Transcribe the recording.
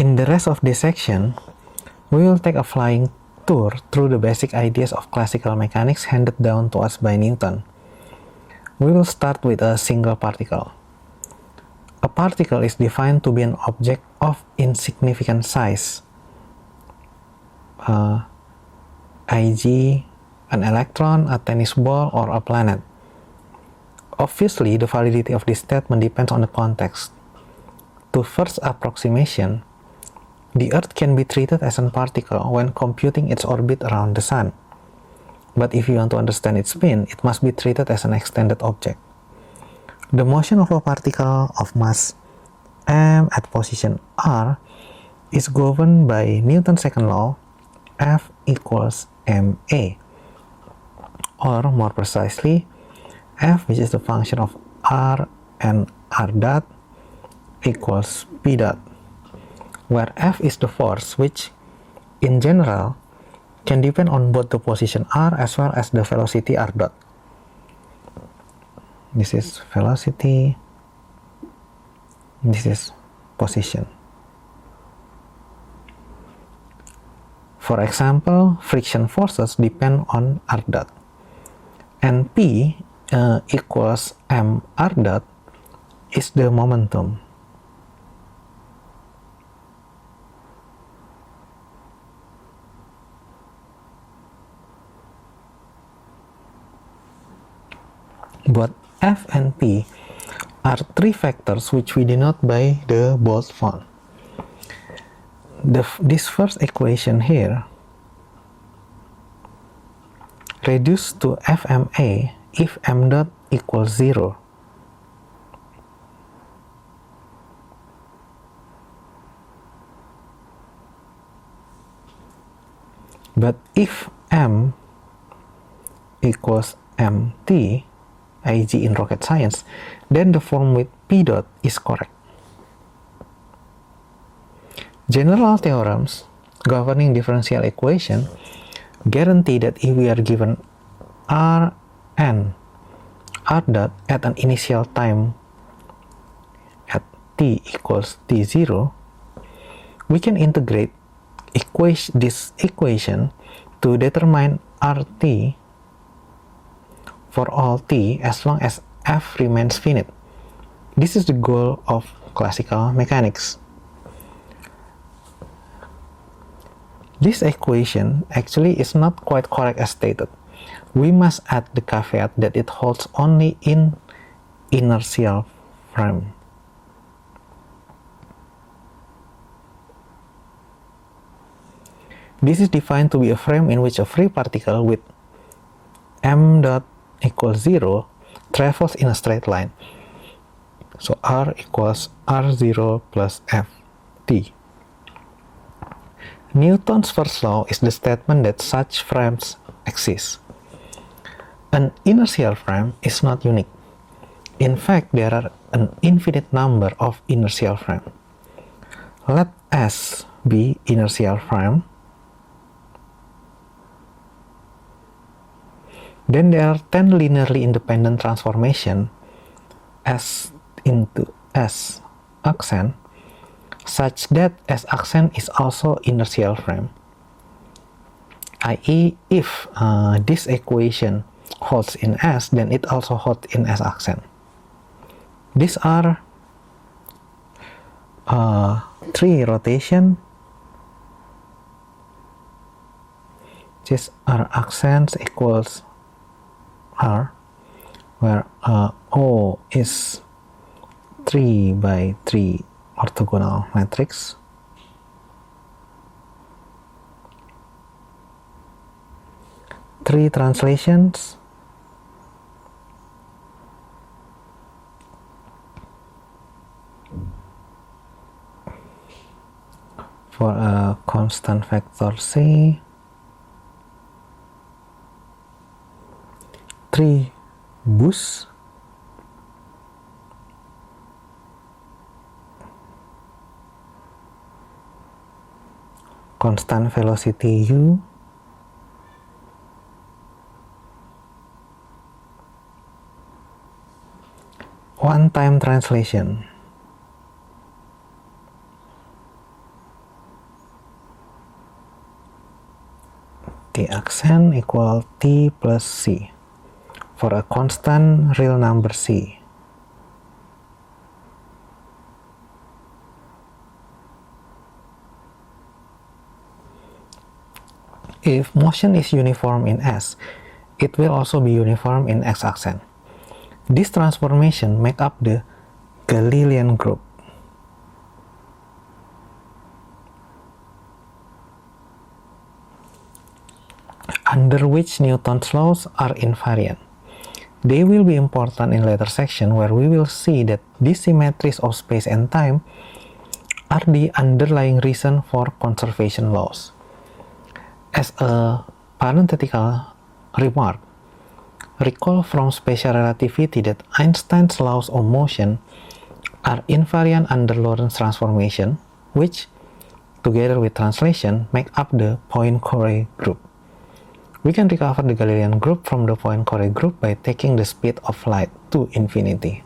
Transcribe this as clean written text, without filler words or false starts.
In the rest of this section, we will take a flying tour through the basic ideas of classical mechanics handed down to us by Newton. We will start with a single particle. A particle is defined to be an object of insignificant size, e.g., an electron, a tennis ball, or a planet. Obviously, the validity of this statement depends on the context. To first approximation, the Earth can be treated as a particle when computing its orbit around the Sun. But if you want to understand its spin, it must be treated as an extended object. The motion of a particle of mass m at position r is governed by Newton's second law, F equals ma. Or more precisely, F, which is the function of r and r dot, equals p dot, where F is the force which, in general, can depend on both the position r as well as the velocity r dot. This is velocity, this is position. For example, friction forces depend on r dot, and P equals m r dot is the momentum. Both F and P are three factors which we denote by the bold font. This first equation here reduced to FMA if m dot equals 0. But if m equals mt, i.e. in rocket science, then the form with p dot is correct. General theorems governing differential equation guarantee that if we are given r and r dot at an initial time at t equals t0, we can integrate this equation to determine rt for all t as long as f remains finite. This is the goal of classical mechanics. This equation actually is not quite correct as stated. We must add the caveat that it holds only in inertial frame. This is defined to be a frame in which a free particle with m dot equals 0 travels in a straight line. So r equals r0 plus ft. Newton's first law is the statement that such frames exist. An inertial frame is not unique. In fact, there are an infinite number of inertial frames. Let S be inertial frame. Then there are 10 linearly independent transformations S into S accent, such that S accent is also inertial frame. i.e., if this equation holds in S, then it also holds in S accent. These are 3 rotation. These are accents equals R, where O is 3 by 3 orthogonal matrix. Three translations. For a constant vector C. 3 boosts. Constant velocity U. One-time translation. T accent equal T plus C for a constant real number C. If motion is uniform in S, it will also be uniform in X accent. This transformation make up the Galilean group. Under which Newton's laws are invariant. They will be important in later section where we will see that these symmetries of space and time are the underlying reason for conservation laws. As a parenthetical remark, recall from special relativity that Einstein's laws of motion are invariant under Lorentz transformation, which, together with translation, make up the Poincare group. We can recover the Galilean group from the Poincare group by taking the speed of light to infinity.